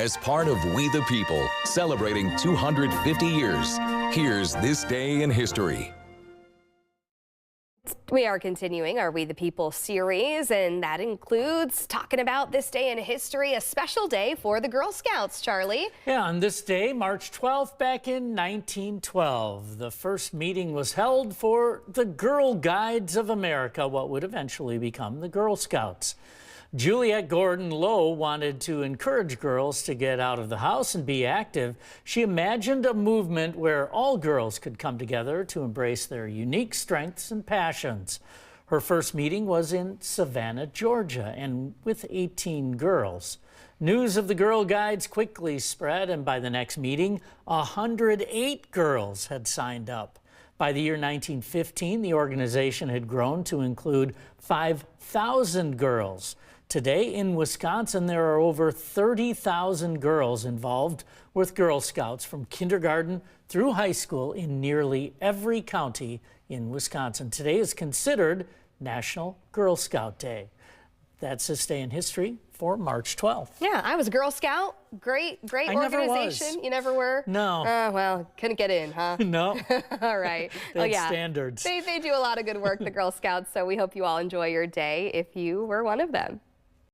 As part of We the People, celebrating 250 years, here's This Day in History. We are continuing our We the People series, and that includes talking about this day in history, a special day for the Girl Scouts, Charlie. Yeah, on this day, March 12th, back in 1912, the first meeting was held for the Girl Guides of America, what would eventually become the Girl Scouts. Juliette Gordon Low wanted to encourage girls to get out of the house and be active. She imagined a movement where all girls could come together to embrace their unique strengths and passions. Her first meeting was in Savannah, Georgia, and with 18 girls. News of the Girl Guides quickly spread, and by the next meeting, 108 girls had signed up. By the year 1915, the organization had grown to include 5,000 girls. Today in Wisconsin, there are over 30,000 girls involved with Girl Scouts from kindergarten through high school in nearly every county in Wisconsin. Today is considered National Girl Scout Day. That's This Day in History for March 12th. Yeah, I was a Girl Scout. Great I organization. never was. You never were? No. Well, couldn't get in, huh? No. All right. Well, yeah. Standards. They do a lot of good work, the Girl Scouts, so we hope you all enjoy your day if you were one of them.